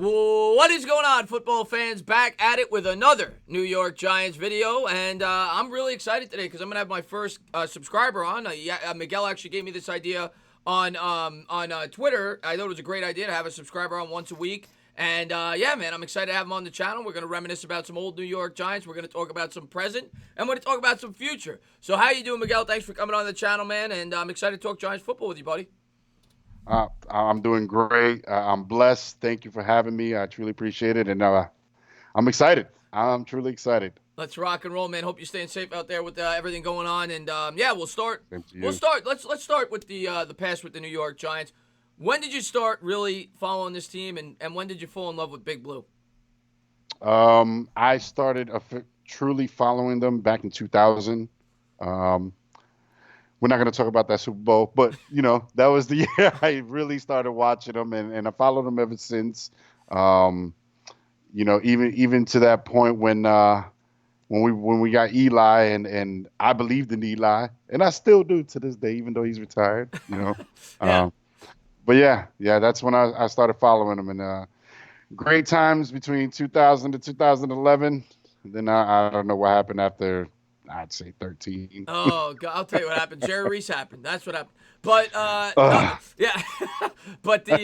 What is going on, football fans? Back at it with another New York Giants video, and I'm really excited today because I'm gonna have my first subscriber on. Miguel actually gave me this idea on Twitter. I thought it was a great idea to have a subscriber on once a week, and yeah, man, I'm excited to have him on the channel. We're gonna reminisce about some old New York Giants. We're gonna talk about some present, and we're gonna talk about some future. So, how you doing, Miguel? Thanks for coming on the channel, man, and I'm excited to talk Giants football with you, buddy. I'm doing great. I'm blessed. Thank you for having me. I truly appreciate it, and I'm excited. I'm truly excited. Let's rock and roll, man. Hope you're staying safe out there with everything going on. And yeah, we'll start. Same to We'll you. start. Let's start with the past with the New York Giants. When did you start really following this team, and when did you fall in love with Big Blue? I started truly following them back in 2000. Um, we're not going to talk about that Super Bowl, but that was the year I really started watching them, and I followed them ever since. Um, even to that point when we got Eli, and I believed in Eli, and I still do to this day, even though he's retired. Yeah. Um, but yeah, that's when I started following him, and great times between 2000 to 2011. And then I don't know what happened after. I'd say 13. Oh, God, I'll tell you what happened. Jerry Reese happened. That's what happened. But no, Ugh. yeah, but the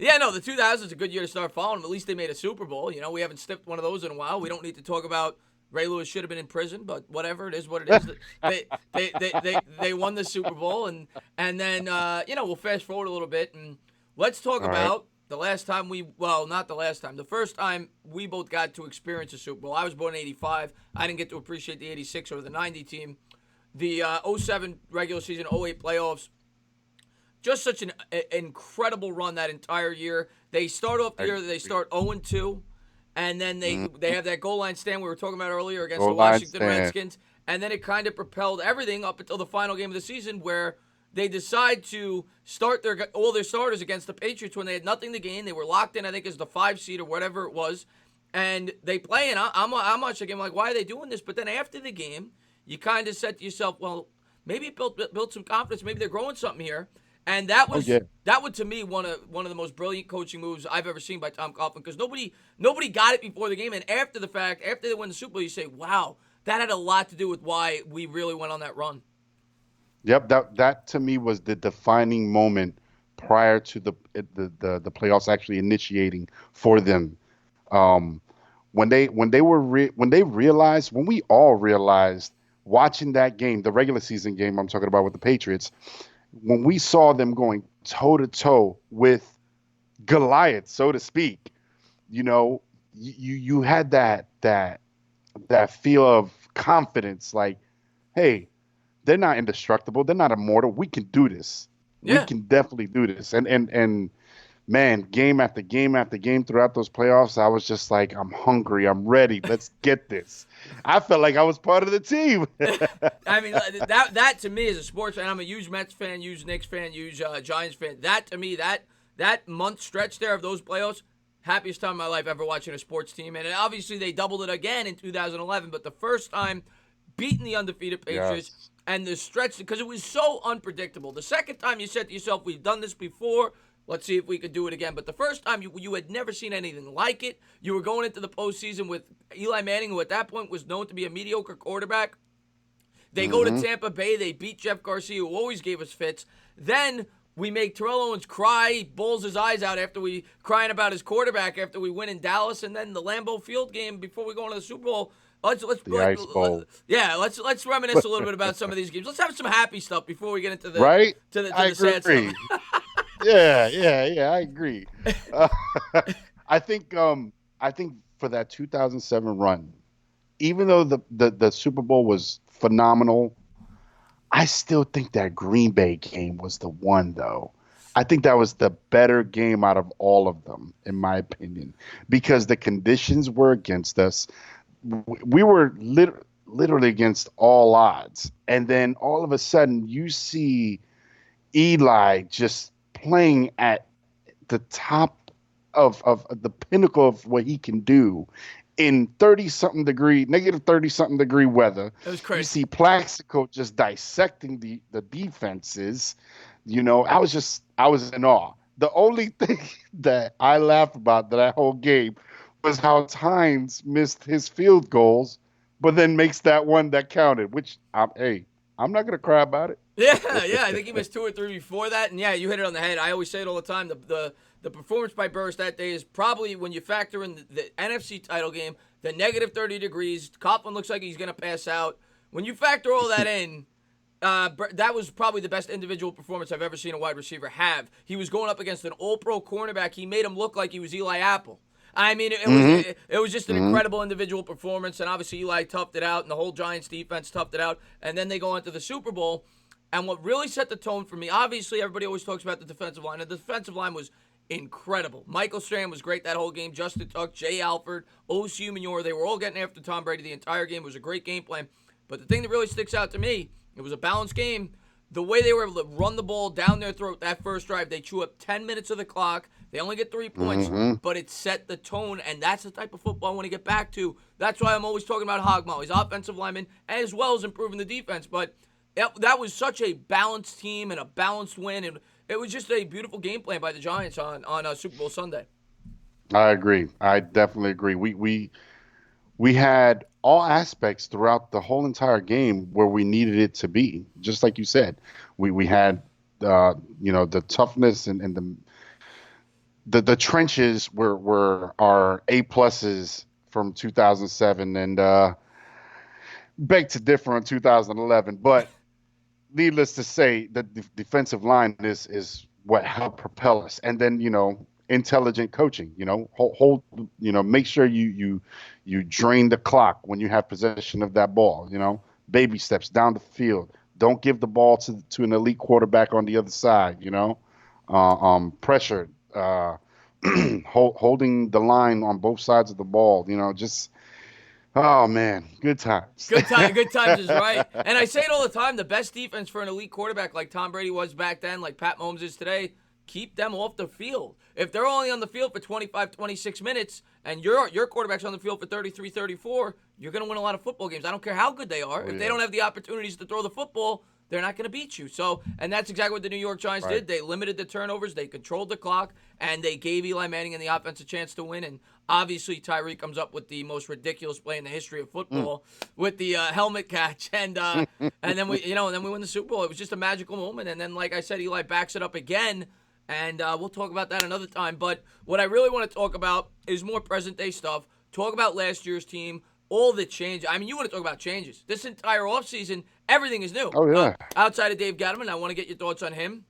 yeah, no, the 2000s is a good year to start following them. At least they made a Super Bowl. We haven't sniffed one of those in a while. We don't need to talk about Ray Lewis should have been in prison, but whatever, it is what it is. They won the Super Bowl, and then we'll fast forward a little bit and let's talk All right. about the last time not the last time, the first time we both got to experience a Super Bowl. I was born in '85. I didn't get to appreciate the '86 or the '90 team. The '07 regular season, '08 playoffs, just such an incredible run that entire year. They start off the I year, they agree. start 0-2, and then they Mhm. they have that goal line stand we were talking about earlier against the Goal line Washington stand. Redskins, and then it kind of propelled everything up until the final game of the season where they decide to start all their starters against the Patriots when they had nothing to gain. They were locked in, I think, as the 5 seed or whatever it was, and they play. And I'm watching the game like, why are they doing this? But then after the game, you kind of said to yourself, well, maybe it built some confidence. Maybe they're growing something here. And that Oh was yeah. that would to me one of the most brilliant coaching moves I've ever seen by Tom Coughlin, because nobody got it before the game, and after the fact, after they win the Super Bowl, you say, wow, that had a lot to do with why we really went on that run. Yep. That to me was the defining moment prior to the playoffs actually initiating for them. Um, when we all realized watching that game, the regular season game I'm talking about with the Patriots, when we saw them going toe to toe with Goliath, so to speak, you had that feel of confidence, like, hey, they're not indestructible, they're not immortal. We can do this. We Yeah. can definitely do this. And man, game after game after game throughout those playoffs, I was just like, I'm hungry, I'm ready. Let's get this. I felt like I was part of the team. I mean, that to me as a sports fan, I'm a huge Mets fan, huge Knicks fan, huge Giants fan. That to me, that month stretch there of those playoffs, happiest time of my life ever watching a sports team. And obviously they doubled it again in 2011, but the first time beating the undefeated Patriots Yes. and the stretch, because it was so unpredictable. The second time you said to yourself, we've done this before. Let's see if we could do it again. But the first time, you had never seen anything like it. You were going into the postseason with Eli Manning, who at that point was known to be a mediocre quarterback. They go to Hmm. Tampa Bay. They beat Jeff Garcia, who always gave us fits. Then we make Terrell Owens cry, he bawls his eyes out after we crying about his quarterback after we win in Dallas, and then the Lambeau Field game before we go into the Super Bowl. The Ice Bowl. Yeah, let's reminisce a little bit about some of these games. Let's have some happy stuff before we get into the Right? to the to I the sad stuff. agree. Yeah, I agree. Uh, I think for that 2007 run, even though the Super Bowl was phenomenal, I still think that Green Bay game was the one, though. I think that was the better game out of all of them, in my opinion, because the conditions were against us. We were literally against all odds. And then all of a sudden, you see Eli just playing at the top of the pinnacle of what he can do in 30 something degree, negative 30 something degree weather. It was You crazy. see Plaxico just dissecting the defenses. I was in awe. The only thing that I laughed about that whole game was how Tynes missed his field goals, but then makes that one that counted. Which, I'm not gonna cry about Yeah, yeah. I think he it. missed two or three before that, and yeah, you hit it on the head. I always say it all the time. The performance by Burris that day is probably when you factor in the NFC title game, the negative 30 degrees. Coughlin looks like he's gonna pass out. When you factor all that in, that was probably the best individual performance I've ever seen a wide receiver have. He was going up against an All-Pro cornerback. He made him look like he was Eli Apple. I mean, it was just an incredible individual performance, and obviously Eli toughed it out, and the whole Giants defense toughed it out, and then they go into the Super Bowl. And what really set the tone for me, obviously everybody always talks about the defensive line, and the defensive line was incredible. Michael Strahan was great that whole game. Justin Tuck, Jay Alford, Osi Umenyiora, they were all getting after Tom Brady the entire game. It was a great game plan. But the thing that really sticks out to me, it was a balanced game. The way they were able to run the ball down their throat that first drive, they chew up 10 minutes of the clock. They only get 3 points, but it set the tone, and that's the type of football I want to get back to. That's why I'm always talking about Hogmall. He's offensive lineman as well as improving the defense. But that was such a balanced team and a balanced win, and it was just a beautiful game plan by the Giants on Super Bowl Sunday. I agree. I definitely agree. We had all aspects throughout the whole entire game where we needed it to be. Just like you said, we had the toughness and the trenches were our A pluses from 2007, and beg to differ on 2011. But needless to say, the defensive line is what helped propel us. And then, intelligent coaching, hold, make sure you drain the clock when you have possession of that ball, baby steps down the field. Don't give the ball to an elite quarterback on the other side, pressure, holding the line on both sides of the ball, just, oh man, good times. Good times is right. And I say it all the time, the best defense for an elite quarterback like Tom Brady was back then, like Pat Mahomes is today, keep them off the field. If they're only on the field for 25, 26 minutes and your quarterback's on the field for 33, 34, you're going to win a lot of football games. I don't care how good they are. If they don't have the opportunities to throw the football, they're not going to beat you. So, and that's exactly what the New York Giants did. They limited the turnovers, they controlled the clock, and they gave Eli Manning and the offense a chance to win. And obviously, Tyree comes up with the most ridiculous play in the history of football with the helmet catch, and then we win the Super Bowl. It was just a magical moment. And then, like I said, Eli backs it up again. And we'll talk about that another time. But what I really want to talk about is more present-day stuff. Talk about last year's team, all the change. I mean, you want to talk about changes. This entire offseason, everything is new. Oh, yeah. Outside of Dave Gettleman, I want to get your thoughts on him.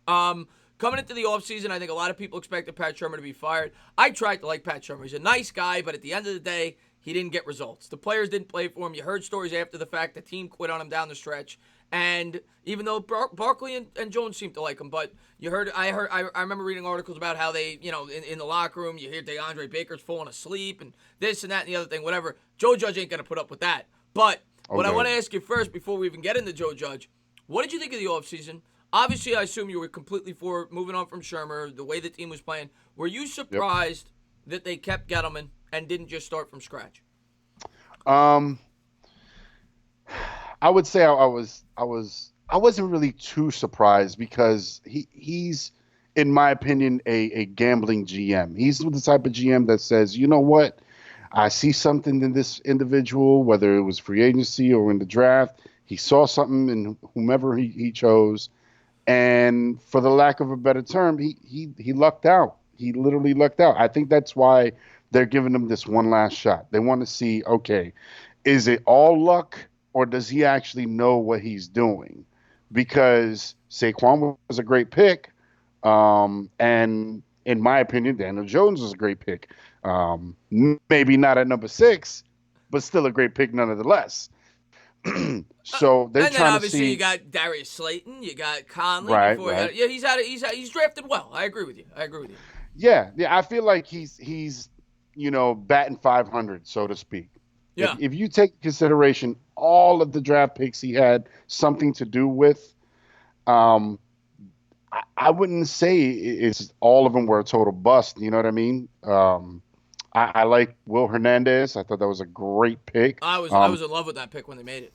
Coming into the offseason, I think a lot of people expected Pat Shermer to be fired. I tried to like Pat Shermer. He's a nice guy, but at the end of the day, he didn't get results. The players didn't play for him. You heard stories after the fact. The team quit on him down the stretch. And even though Barkley and Jones seemed to like him, but I remember reading articles about how they, in the locker room, you hear DeAndre Baker's falling asleep and this and that and the other thing, whatever. Joe Judge ain't going to put up with that. But what I want to ask you first, before we even get into Joe Judge, what did you think of the offseason? Obviously, I assume you were completely for moving on from Shermer, the way the team was playing. Were you surprised that they kept Gettleman and didn't just start from scratch? I would say I wasn't really too surprised because he's, in my opinion, a gambling GM. He's the type of GM that says, you know what, I see something in this individual, whether it was free agency or in the draft. He saw something in whomever he chose, and for the lack of a better term, he lucked out. He literally lucked out. I think that's why they're giving him this one last shot. They want to see, okay, is it all luck? Or does he actually know what he's doing? Because Saquon was a great pick, and in my opinion, Daniel Jones was a great pick. Maybe not at number 6, but still a great pick nonetheless. So they're and then trying to obviously see. You got Darius Slayton, you got Conley. Right. He's drafted well. I agree with you. Yeah. I feel like he's batting 500, so to speak. Yeah. If you take consideration all of the draft picks he had something to do with, I wouldn't say it's all of them were a total bust. You know what I mean? I like Will Hernandez. I thought that was a great pick. I was in love with that pick when they made it.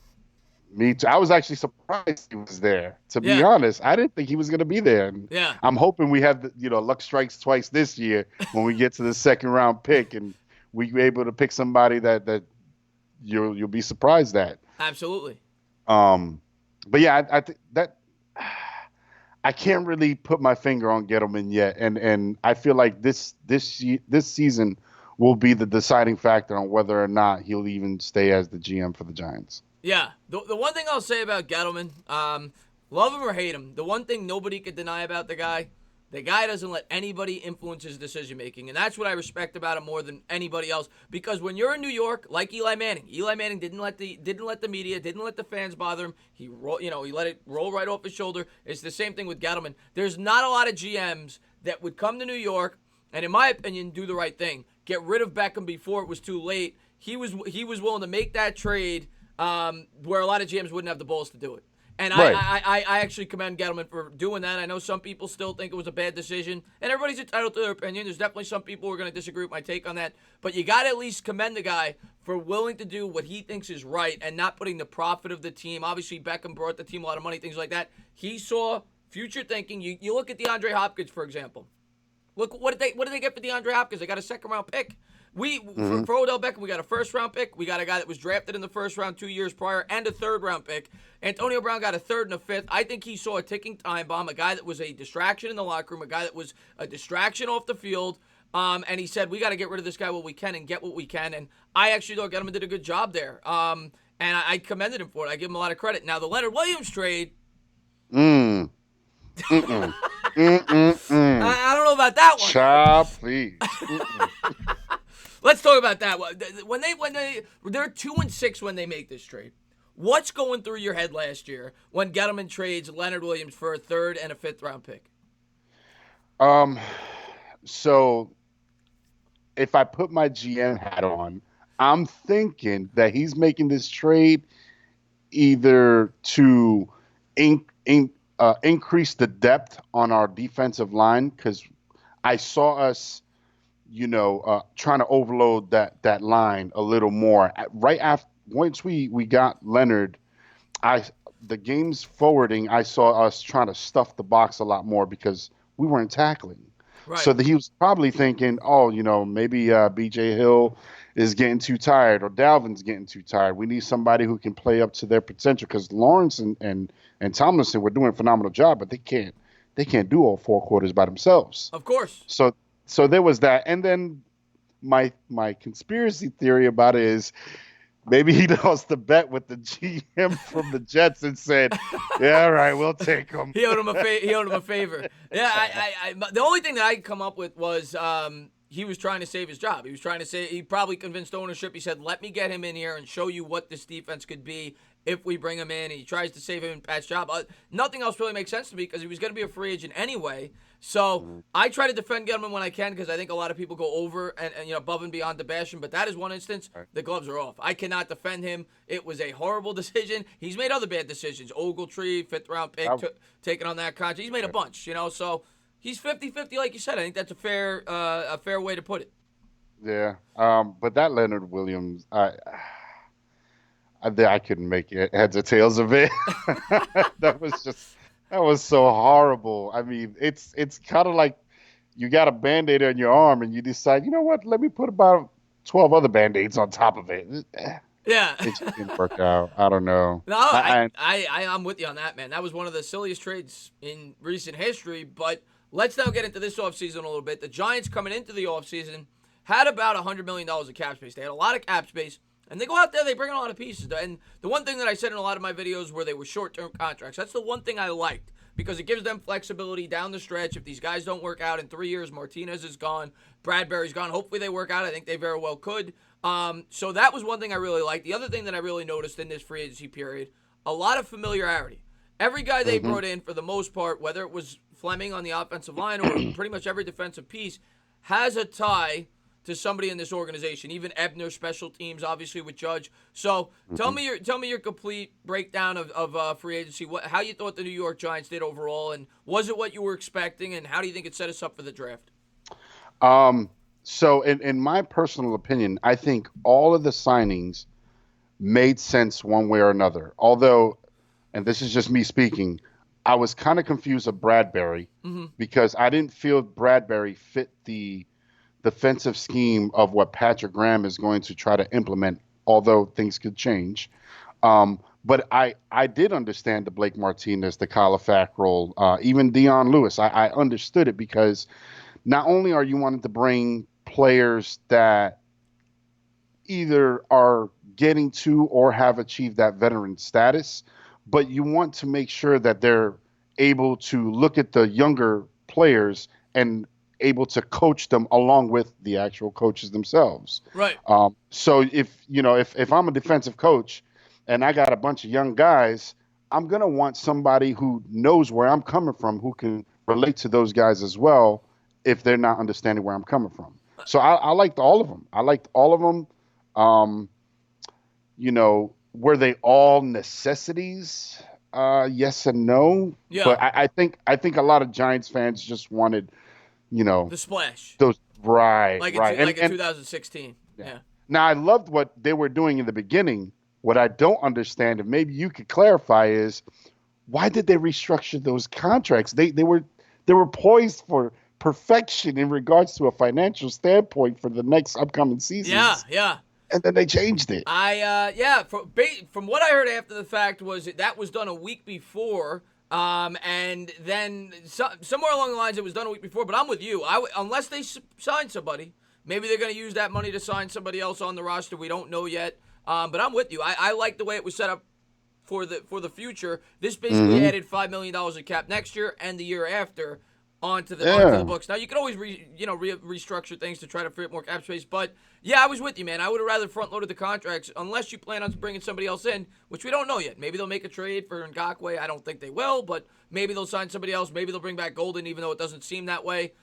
Me too. I was actually surprised he was there. To be Yeah, honest, I didn't think he was going to be there. And yeah, I'm hoping we have luck strikes twice this year when we get to the second round pick, and we be able to pick somebody that you'll be surprised at. absolutely. Um, but yeah, I think that I can't really put my finger on Gettleman yet, and I feel like this season will be the deciding factor on whether or not he'll even stay as the GM for the Giants. Yeah, the one thing I'll say about Gettleman, love him or hate him, the one thing nobody could deny about the guy doesn't let anybody influence his decision making, and that's what I respect about him more than anybody else. Because when you're in New York, like Eli Manning didn't let the media, didn't let the fans bother him. He let it roll right off his shoulder. It's the same thing with Gettleman. There's not a lot of GMs that would come to New York and, in my opinion, do the right thing. Get rid of Beckham before it was too late. He was willing to make that trade where a lot of GMs wouldn't have the balls to do it. And Right. I actually commend Gettleman for doing that. I know some people still think it was a bad decision, and everybody's entitled to their opinion. There's definitely some people who are going to disagree with my take on that. But you got to at least commend the guy for willing to do what he thinks is right and not putting the profit of the team. Obviously, Beckham brought the team a lot of money, things like that. He saw future thinking. You look at DeAndre Hopkins, for example. Look, what did they get for DeAndre Hopkins? They got a second-round pick. For Odell Beckham, we got a first-round pick. We got a guy that was drafted in the first round 2 years prior and a third-round pick. Antonio Brown got a third and a fifth. I think he saw a ticking time bomb, a guy that was a distraction in the locker room, a guy that was a distraction off the field. And he said, we got to get rid of this guy while we can and get what we can. And I actually thought Gettleman did a good job there. And I commended him for it. I give him a lot of credit. Now, the Leonard Williams trade. Mm. Mm-mm. Mm-mm-mm. I don't know about that one. Child, please. Let's talk about that. When they're 2-6 when they make this trade. What's going through your head last year when Gettleman trades Leonard Williams for a third and a fifth-round pick? So if I put my GM hat on, I'm thinking that he's making this trade either to increase the depth on our defensive line, because I saw us, trying to overload that line a little more. Right after, once we got Leonard, the game's forwarding, I saw us trying to stuff the box a lot more because we weren't tackling. Right. So he was probably thinking, oh, maybe B.J. Hill is getting too tired or Dalvin's getting too tired. We need somebody who can play up to their potential, because Lawrence and Tomlinson were doing a phenomenal job, but they can't do all four quarters by themselves. Of course. So there was that. And then my conspiracy theory about it is maybe he lost the bet with the GM from the Jets and said, yeah, all right, we'll take him. He owed him a favor. Yeah, I the only thing that I could come up with was he was trying to save his job. He probably convinced ownership. He said, let me get him in here and show you what this defense could be if we bring him in. And he tries to save him in Pat's job. Nothing else really makes sense to me because he was going to be a free agent anyway. So I try to defend Gettleman when I can, because I think a lot of people go over and above and beyond to bash him. But that is one instance. The gloves are off. I cannot defend him. It was a horrible decision. He's made other bad decisions. Ogletree, fifth-round pick, taking on that contract. He's made a bunch, so he's 50-50, like you said. I think that's a fair way to put it. Yeah. But that Leonard Williams, I couldn't make it heads or tails of it. That was so horrible. I mean, it's kind of like you got a Band-Aid on your arm and you decide, you know what, let me put about 12 other Band-Aids on top of it. Yeah. It just didn't work out. I don't know. No, I'm with you on that, man. That was one of the silliest trades in recent history. But let's now get into this offseason a little bit. The Giants, coming into the offseason, had about $100 million of cap space. They had a lot of cap space. And they go out there, they bring in a lot of pieces. And the one thing that I said in a lot of my videos where they were short-term contracts, that's the one thing I liked, because it gives them flexibility down the stretch. If these guys don't work out in 3 years, Martinez is gone, Bradbury's gone. Hopefully they work out. I think they very well could. So that was one thing I really liked. The other thing that I really noticed in this free agency period, a lot of familiarity. Every guy they brought in, for the most part, whether it was Fleming on the offensive line or pretty much every defensive piece, has a tie to somebody in this organization. Even Ebner, special teams, obviously with Judge. So tell me your complete breakdown of free agency. How you thought the New York Giants did overall, and was it what you were expecting? And how do you think it set us up for the draft? So in my personal opinion, I think all of the signings made sense one way or another. Although, and this is just me speaking, I was kind of confused of Bradbury because I didn't feel Bradbury fit the defensive scheme of what Patrick Graham is going to try to implement, although things could change. But I did understand the Blake Martinez, the Kyler Fackrell, even Dion Lewis. I understood it because not only are you wanting to bring players that either are getting to or have achieved that veteran status, but you want to make sure that they're able to look at the younger players and able to coach them along with the actual coaches themselves. Right. So if I'm a defensive coach and I got a bunch of young guys, I'm gonna want somebody who knows where I'm coming from, who can relate to those guys as well, if they're not understanding where I'm coming from. So I liked all of them. I liked all of them. Um, were they all necessities? Yes and no. Yeah. But I think a lot of Giants fans just wanted, The splash. those right, Like right. in 2016. Yeah. Now I loved what they were doing in the beginning. What I don't understand, and maybe you could clarify, is why did they restructure those contracts? They were poised for perfection in regards to a financial standpoint for the next upcoming seasons. Yeah, yeah. And then they changed it. From what I heard after the fact was that was done a week before, and then somewhere along the lines it was done a week before. But I'm with you. Unless they sign somebody, maybe they're going to use that money to sign somebody else on the roster. We don't know yet. But I'm with you. I like the way it was set up for the future. This basically added $5 million in cap next year and the year after onto the books. Now you can always restructure things to try to free up more cap space, but yeah, I was with you, man. I would have rather front loaded the contracts unless you plan on bringing somebody else in, which we don't know yet. Maybe they'll make a trade for Ngakoue. I don't think they will, but maybe they'll sign somebody else. Maybe they'll bring back Golden, even though it doesn't seem that way.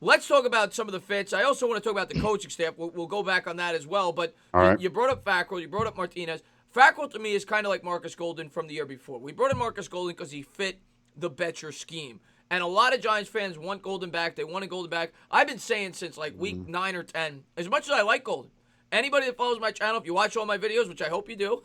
Let's talk about some of the fits. I also want to talk about the coaching staff. We'll go back on that as well. But you brought up Fackrell. You brought up Martinez. Fackrell, to me, is kind of like Marcus Golden from the year before. We brought in Marcus Golden because he fit the Betcher scheme. And a lot of Giants fans want Golden back. They wanted Golden back. I've been saying since like week 9 or 10, as much as I like Golden, anybody that follows my channel, if you watch all my videos, which I hope you do,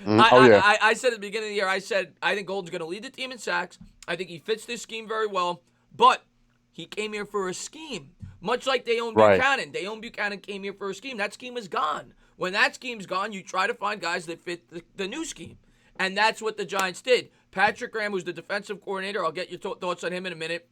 I said at the beginning of the year, I said, I think Golden's going to lead the team in sacks. I think he fits this scheme very well. But he came here for a scheme, much like Dayon Buchanan. Dayon Buchanan came here for a scheme. That scheme is gone. When that scheme's gone, you try to find guys that fit the new scheme. And that's what the Giants did. Patrick Graham, who's the defensive coordinator, I'll get your thoughts on him in a minute,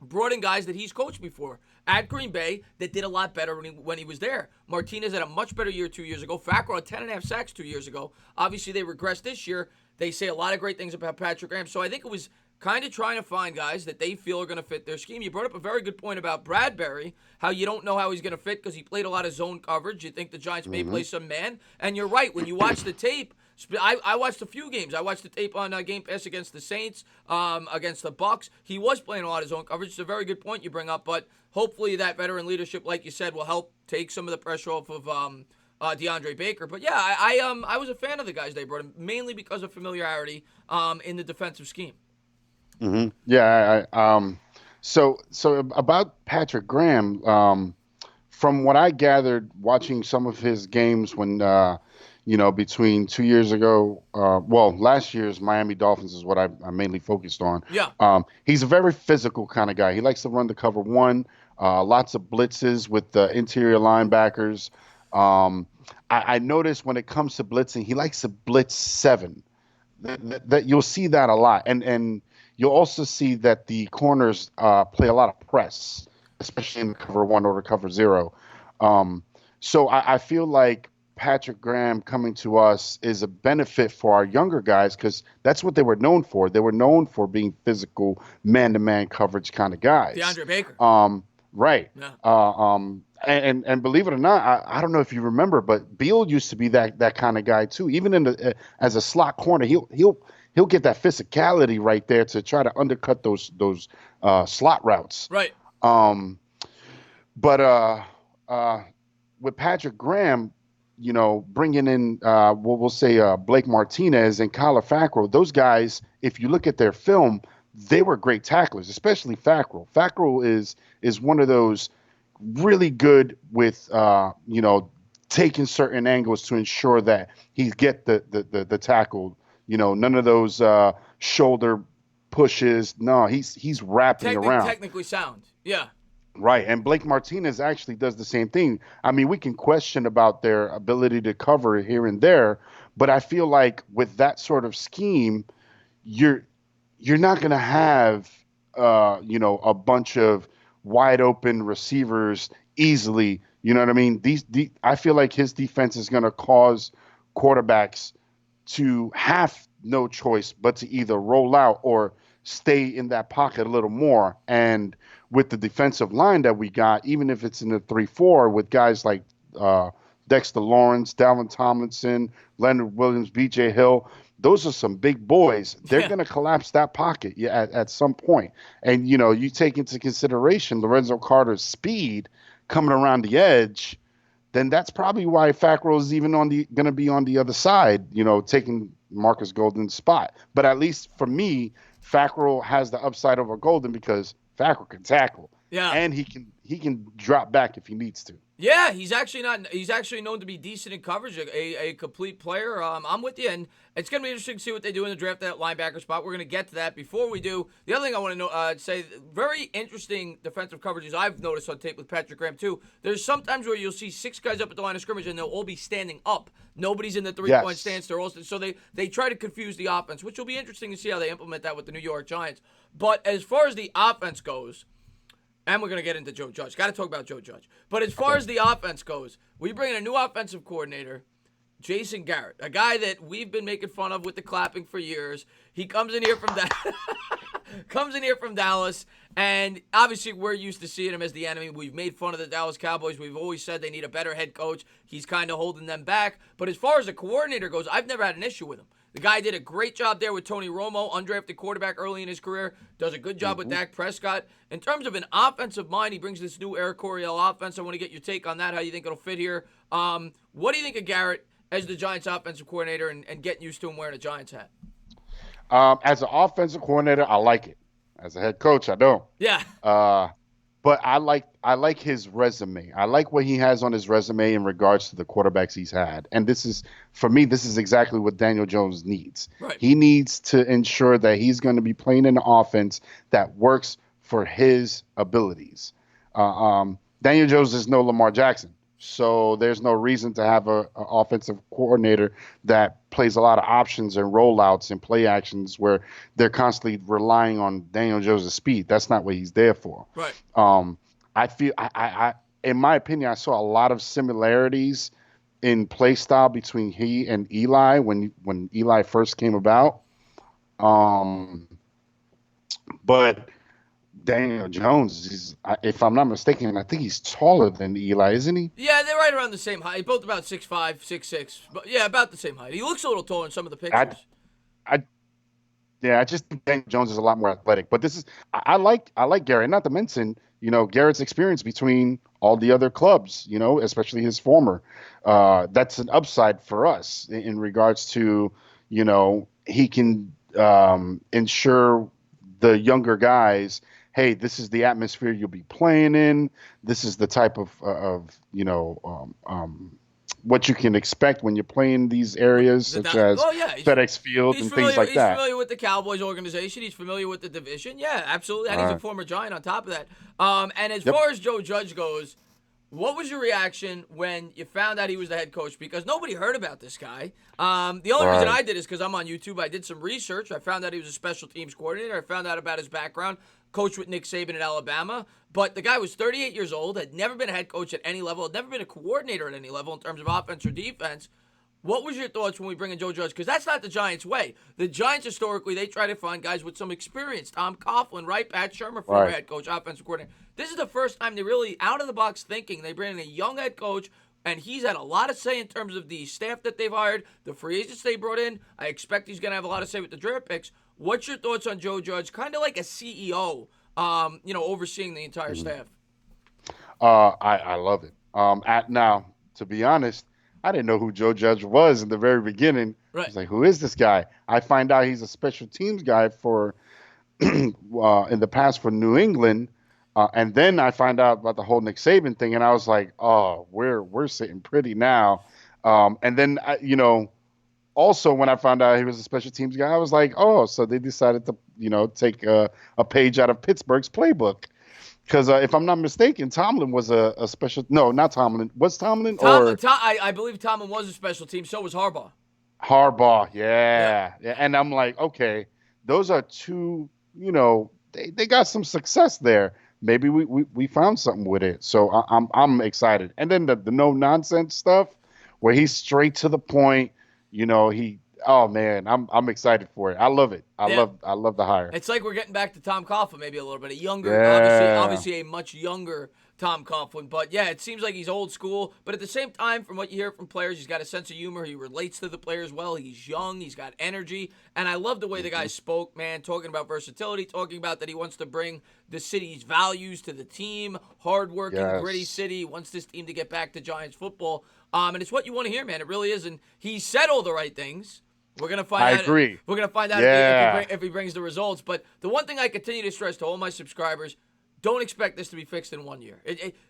brought in guys that he's coached before at Green Bay that did a lot better when he was there. Martinez had a much better year 2 years ago. Fackrell had 10.5 sacks 2 years ago. Obviously, they regressed this year. They say a lot of great things about Patrick Graham. So I think it was kind of trying to find guys that they feel are going to fit their scheme. You brought up a very good point about Bradbury, how you don't know how he's going to fit because he played a lot of zone coverage. You think the Giants may play some man. And you're right. When you watch the tape, I watched a few games. I watched the tape on Game Pass against the Saints, against the Bucks. He was playing a lot of zone coverage. It's a very good point you bring up, but hopefully that veteran leadership, like you said, will help take some of the pressure off of DeAndre Baker. But yeah, I was a fan of the guys they brought in, mainly because of familiarity in the defensive scheme. Mm-hmm. Yeah. So about Patrick Graham, from what I gathered watching some of his games when between 2 years ago, last year's Miami Dolphins is what I mainly focused on. Yeah. He's a very physical kind of guy. He likes to run the cover one, lots of blitzes with the interior linebackers. I noticed when it comes to blitzing, he likes to blitz 7. That you'll see that a lot. And you'll also see that the corners play a lot of press, especially in the cover 1 or the cover 0. So I feel like Patrick Graham coming to us is a benefit for our younger guys because that's what they were known for. They were known for being physical, man-to-man coverage kind of guys. DeAndre Baker. Right. Yeah. And believe it or not, I don't know if you remember, but Beal used to be that kind of guy too. Even as a slot corner, he'll get that physicality right there to try to undercut those slot routes. Right. But with Patrick Graham, bringing in, we'll say Blake Martinez and Kyler Fackrell, those guys, if you look at their film, they were great tacklers, especially Fackrell. Fackrell is one of those really good with, taking certain angles to ensure that he get the tackle. None of those shoulder pushes. No, he's wrapping around. Technically sound. Yeah. Right. And Blake Martinez actually does the same thing. I mean, we can question about their ability to cover here and there, but I feel like with that sort of scheme, you're you're not going to have a bunch of wide open receivers easily. You know what I mean? I feel like his defense is going to cause quarterbacks to have no choice but to either roll out or stay in that pocket a little more. And with the defensive line that we got, even if it's in the 3-4 with guys like uh, Dexter Lawrence, Dalvin Tomlinson, Leonard Williams, B.J. Hill, those are some big boys. They're Yeah. going to collapse that pocket, yeah, at some point. And, you take into consideration Lorenzo Carter's speed coming around the edge, then that's probably why Fackrell is even going to be on the other side, taking Marcus Golden's spot. But at least for me, Fackrell has the upside over Golden because Fackrell can tackle, Yeah. and he can drop back if he needs to. Yeah, he's actually not. He's actually known to be decent in coverage, a complete player. I'm with you, and it's going to be interesting to see what they do in the draft at that linebacker spot. We're going to get to that. Before we do, the other thing I want to say, very interesting defensive coverages I've noticed on tape with Patrick Graham too. There's sometimes where you'll see 6 guys up at the line of scrimmage, and they'll all be standing up. Nobody's in the 3-point Yes. stance. They're all so they try to confuse the offense, which will be interesting to see how they implement that with the New York Giants. But as far as the offense goes. And we're going to get into Joe Judge. Got to talk about Joe Judge. But as far as the offense goes, we bring in a new offensive coordinator, Jason Garrett, a guy that we've been making fun of with the clapping for years. He comes in here from Dallas, and obviously we're used to seeing him as the enemy. We've made fun of the Dallas Cowboys. We've always said they need a better head coach. He's kind of holding them back. But as far as the coordinator goes, I've never had an issue with him. The guy did a great job there with Tony Romo, undrafted quarterback early in his career. Does a good job with Dak Prescott. In terms of an offensive mind, he brings this new Eric Coryell offense. I want to get your take on that, how you think it'll fit here. What do you think of Garrett as the Giants offensive coordinator and getting used to him wearing a Giants hat? As an offensive coordinator, I like it. As a head coach, I don't. Yeah. But I like his resume. I like what he has on his resume in regards to the quarterbacks he's had. And for me, this is exactly what Daniel Jones needs. Right. He needs to ensure that he's going to be playing in an offense that works for his abilities. Daniel Jones is no Lamar Jackson. So there's no reason to have a offensive coordinator that plays a lot of options and rollouts and play actions where they're constantly relying on Daniel Jones' speed. That's not what he's there for. Right. I feel in my opinion, I saw a lot of similarities in play style between he and Eli when Eli first came about. But Daniel Jones, if I'm not mistaken, I think he's taller than Eli, isn't he? Yeah, they're right around the same height. Both about 6'5", 6'6". But yeah, about the same height. He looks a little taller in some of the pictures. I Yeah, I just think Daniel Jones is a lot more athletic. But I like Garrett. Not to mention, Garrett's experience between all the other clubs, especially his former. That's an upside for us in regards to, he can ensure the younger guys, hey, this is the atmosphere you'll be playing in. This is the type of what you can expect when you're playing these areas, such as FedEx Field and things like that. He's familiar with the Cowboys organization. He's familiar with the division. Yeah, absolutely. And he's a former Giant on top of that. And as far as Joe Judge goes, what was your reaction when you found out he was the head coach? Because nobody heard about this guy. The only reason I did is because I'm on YouTube. I did some research. I found out he was a special teams coordinator. I found out about his background. Coached with Nick Saban at Alabama. But the guy was 38 years old, had never been a head coach at any level, had never been a coordinator at any level in terms of offense or defense. What was your thoughts when we bring in Joe Judge? Because that's not the Giants' way. The Giants, historically, they try to find guys with some experience. Tom Coughlin, right? Pat Shermer, former head coach, offensive coordinator. This is the first time they really, out-of-the-box thinking, they bring in a young head coach, and he's had a lot of say in terms of the staff that they've hired, the free agents they brought in. I expect he's going to have a lot of say with the draft picks. What's your thoughts on Joe Judge? Kind of like a CEO, overseeing the entire staff. I love it. Now, to be honest, I didn't know who Joe Judge was in the very beginning. Right. I was like, who is this guy? I find out he's a special teams guy for in the past for New England. And then I find out about the whole Nick Saban thing, and I was like, oh, we're sitting pretty now. And then also when I found out he was a special teams guy, I was like, oh, so they decided to take a page out of Pittsburgh's playbook. Because if I'm not mistaken, Tomlin was a special. No, not Tomlin. Was Tomlin or I believe Tomlin was a special team. So was Harbaugh. Harbaugh? Yeah. Yeah. And I'm like, okay, those are two. They got some success there. Maybe we found something with it. So I'm excited. And then the no nonsense stuff, where he's straight to the point. He. Oh man, I'm excited for it. I love it. I love the hire. It's like we're getting back to Tom Coughlin maybe a little bit. A younger, Yeah. obviously a much younger Tom Coughlin. But yeah, it seems like he's old school. But at the same time, from what you hear from players, he's got a sense of humor. He relates to the players well. He's young. He's got energy. And I love the way the guy spoke, man, talking about versatility, talking about that he wants to bring the city's values to the team, hardworking, gritty city, wants this team to get back to Giants football. And it's what you want to hear, man. It really is. And he said all the right things. We're gonna find out. I agree. We're gonna find out if he brings the results. But the one thing I continue to stress to all my subscribers: don't expect this to be fixed in 1 year.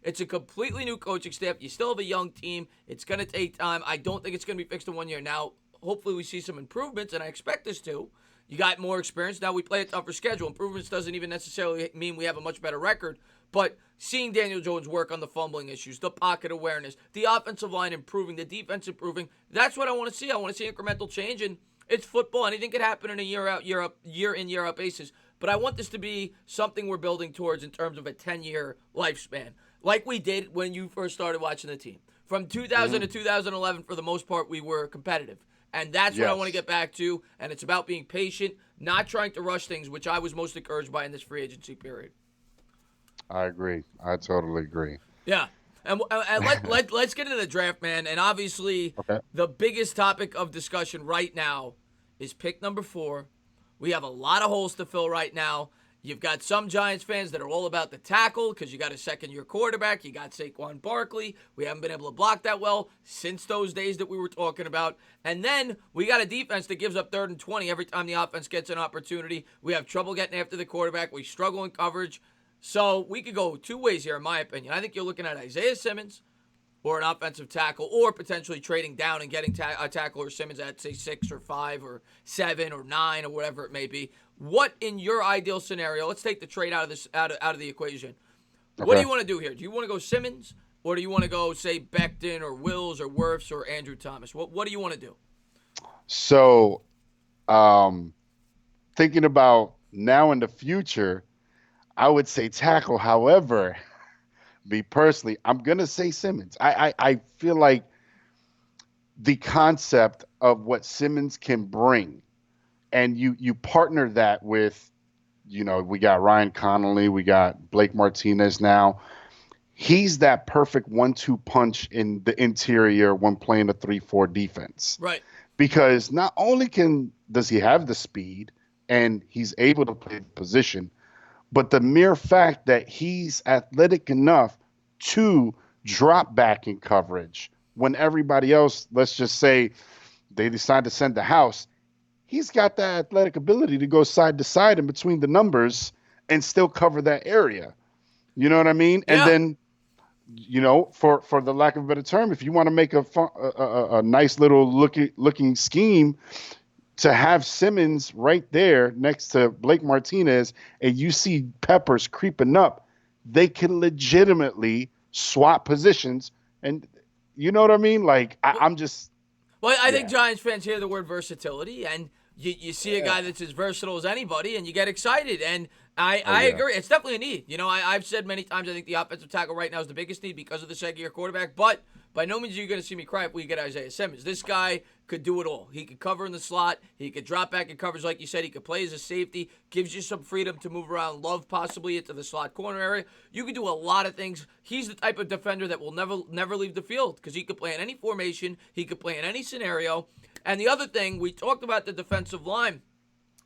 It's a completely new coaching staff. You still have a young team. It's gonna take time. I don't think it's gonna be fixed in 1 year. Now, hopefully, we see some improvements, and I expect us to. You got more experience. Now we play a tougher schedule. Improvements doesn't even necessarily mean we have a much better record. But seeing Daniel Jones work on the fumbling issues, the pocket awareness, the offensive line improving, the defense improving, that's what I want to see. I want to see incremental change, and it's football. Anything could happen in a year in, year out basis. But I want this to be something we're building towards in terms of a 10-year lifespan, like we did when you first started watching the team. From 2000 to 2011, for the most part, we were competitive. And that's what I want to get back to. And it's about being patient, not trying to rush things, which I was most encouraged by in this free agency period. I agree. I totally agree. Yeah. And let's get into the draft, man. And obviously, the biggest topic of discussion right now is pick number 4. We have a lot of holes to fill right now. You've got some Giants fans that are all about the tackle because you got a second-year quarterback. You got Saquon Barkley. We haven't been able to block that well since those days that we were talking about. And then we got a defense that gives up 3rd and 20 every time the offense gets an opportunity. We have trouble getting after the quarterback. We struggle in coverage. So we could go 2 ways here, in my opinion. I think you're looking at Isaiah Simmons or an offensive tackle, or potentially trading down and getting a tackle or Simmons at, say, 6 or 5 or 7 or 9 or whatever it may be. What, in your ideal scenario, let's take the trade out of the equation. What do you want to do here? Do you want to go Simmons, or do you want to go, say, Becton or Wills or Wirfs or Andrew Thomas? What do you want to do? So, thinking about now in the future, I would say tackle. However, me personally, I'm going to say Simmons. I feel like the concept of what Simmons can bring, and you partner that with, we got Ryan Connolly, we got Blake Martinez now. He's that perfect 1-2 punch in the interior when playing a 3-4 defense. Right. Because not only does he have the speed and he's able to play the position, but the mere fact that he's athletic enough to drop back in coverage when everybody else, let's just say, they decide to send the house, he's got that athletic ability to go side to side in between the numbers and still cover that area. You know what I mean? Yeah. And then, for the lack of a better term, if you want to make a nice little looking scheme, to have Simmons right there next to Blake Martinez, and you see Peppers creeping up, they can legitimately swap positions. And you know what I mean? Like, I'm just... Well, I think Giants fans hear the word versatility, and you see a guy that's as versatile as anybody, and you get excited. And I agree. It's definitely a need. I've said many times I think the offensive tackle right now is the biggest need because of the second-year quarterback. But by no means are you going to see me cry if we get Isaiah Simmons. This guy could do it all. He could cover in the slot. He could drop back in coverage, like you said. He could play as a safety. Gives you some freedom to move around. Love possibly into the slot corner area. You can do a lot of things. He's the type of defender that will never leave the field because he could play in any formation. He could play in any scenario. And the other thing, we talked about the defensive line.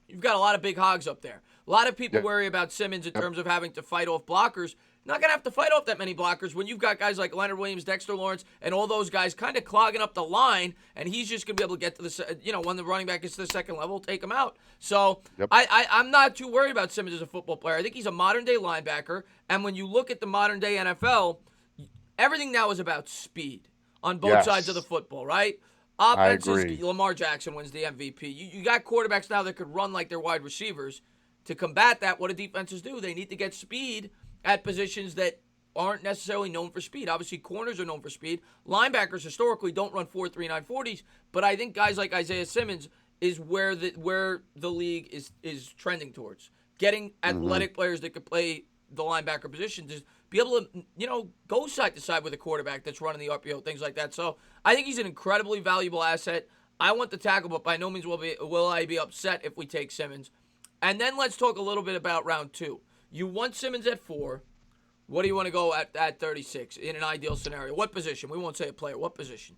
You've got a lot of big hogs up there. A lot of people worry about Simmons in terms of having to fight off blockers. not going to have to fight off that many blockers when you've got guys like Leonard Williams, Dexter Lawrence, and all those guys kind of clogging up the line, and he's just going to be able to get to the, when the running back gets to the second level, take him out. So Yep. I'm not too worried about Simmons as a football player. I think he's a modern-day linebacker, and when you look at the modern-day NFL, everything now is about speed on both sides of the football, right? Offenses, agree. Lamar Jackson wins the MVP. You got quarterbacks now that could run like they're wide receivers. To combat that, what do defenses do? They need to get speed at positions that aren't necessarily known for speed. Obviously, corners are known for speed. Linebackers historically don't run 4.39 40s, but I think guys like Isaiah Simmons is where the league is trending towards. Getting athletic players that could play the linebacker position to be able to, go side to side with a quarterback that's running the RPO, things like that. So I think he's an incredibly valuable asset. I want the tackle, but by no means will I be upset if we take Simmons. And then let's talk a little bit about round 2. You want Simmons at 4. What do you want to go at 36 in an ideal scenario? What position? We won't say a player. What position?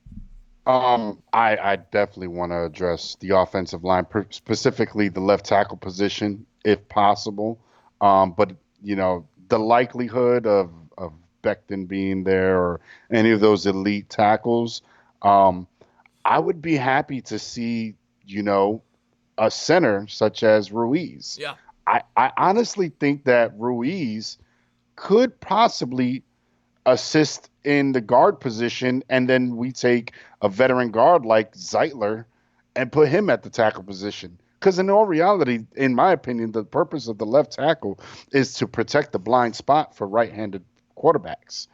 I definitely want to address the offensive line, specifically the left tackle position, if possible. But the likelihood of Becton being there or any of those elite tackles, I would be happy to see, a center such as Ruiz. Yeah. I honestly think that Ruiz could possibly assist in the guard position, and then we take a veteran guard like Zeitler and put him at the tackle position. Because in all reality, in my opinion, the purpose of the left tackle is to protect the blind spot for right-handed quarterbacks.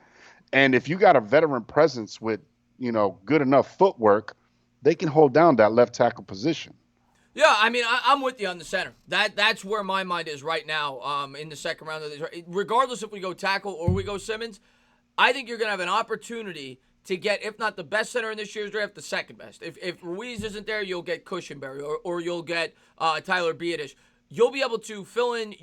And if you got a veteran presence with, good enough footwork, they can hold down that left tackle position. Yeah, I mean, I'm with you on the center. That's where my mind is right now in the second round of this. Regardless if we go tackle or we go Simmons, I think you're going to have an opportunity to get, if not the best center in this year's draft, the second best. If Ruiz isn't there, you'll get Cushenberry or you'll get Tyler Biadasz. You'll be able to fill in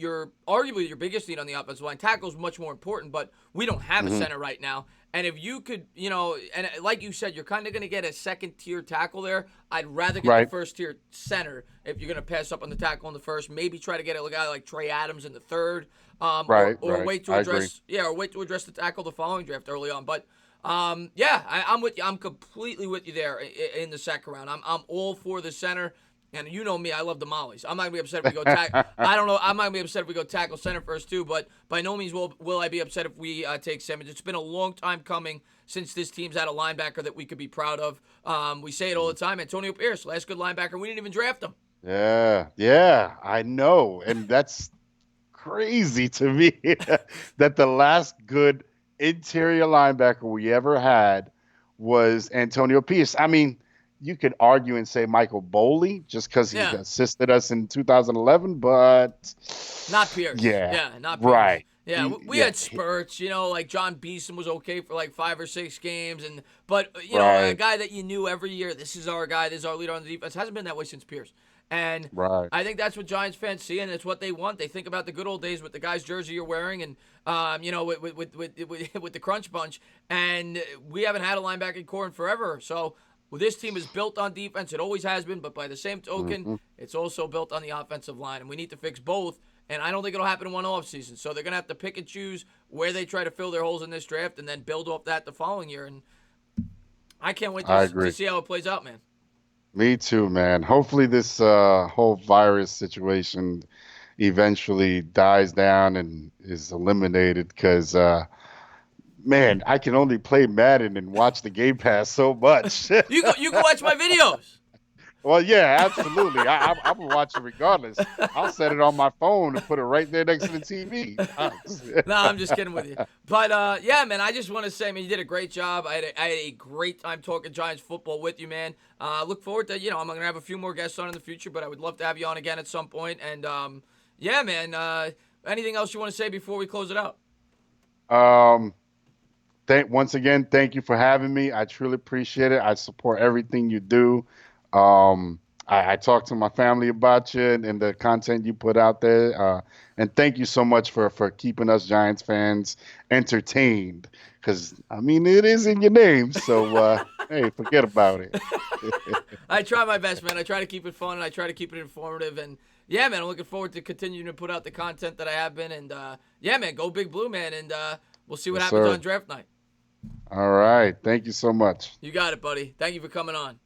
arguably your biggest need on the offensive line. Tackle is much more important, but we don't have a center right now. And if you could, and like you said, you're kind of going to get a second-tier tackle there. I'd rather get the first-tier center if you're going to pass up on the tackle in the first. Maybe try to get a guy like Trey Adams in the third. Or wait to address the tackle the following draft early on. But I'm with you. I'm completely with you there in the second round. I'm all for the center. And you know me, I love the mollies. I'm not gonna be upset if we go tackle. I don't know. I'm not gonna be upset if we go tackle center first too. But by no means will I be upset if we take Simmons. It's been a long time coming since this team's had a linebacker that we could be proud of. We say it all the time. Antonio Pierce, last good linebacker. We didn't even draft him. Yeah, I know, and that's crazy to me that the last good interior linebacker we ever had was Antonio Pierce. I mean, you could argue and say Michael Boley just because he assisted us in 2011, but not Pierce. Not Pierce. Right. Yeah, we had spurts, like John Beeson was okay for like 5 or 6 games, but a guy that you knew every year, this is our guy, this is our leader on the defense, hasn't been that way since Pierce. And I think that's what Giants fans see, and it's what they want. They think about the good old days with the guy's jersey you're wearing, and with the Crunch Bunch. And we haven't had a linebacking core in forever. So this team is built on defense. It always has been, but by the same token, it's also built on the offensive line, and we need to fix both. And I don't think it'll happen in one offseason. So they're going to have to pick and choose where they try to fill their holes in this draft and then build off that the following year. And I can't wait to see how it plays out, man. Me too, man. Hopefully this whole virus situation eventually dies down and is eliminated because, man, I can only play Madden and watch the Game Pass so much. You can watch my videos. Well, yeah, absolutely. I'm going to watch it regardless. I'll set it on my phone and put it right there next to the TV. No, I'm just kidding with you. But, yeah, man, I just want to say, man, you did a great job. I had a great time talking Giants football with you, man. Look forward to, I'm going to have a few more guests on in the future, but I would love to have you on again at some point. And, yeah, man, anything else you want to say before we close it out? Once again, thank you for having me. I truly appreciate it. I support everything you do. I talked to my family about you and the content you put out there. And thank you so much for keeping us Giants fans entertained. Because, I mean, it is in your name. So, hey, forget about it. I try my best, man. I try to keep it fun and I try to keep it informative. And, yeah, man, I'm looking forward to continuing to put out the content that I have been. And yeah, man, go Big Blue, man. And we'll see what Yes, happens sir. on draft night. All right. Thank you so much. You got it, buddy. Thank you for coming on.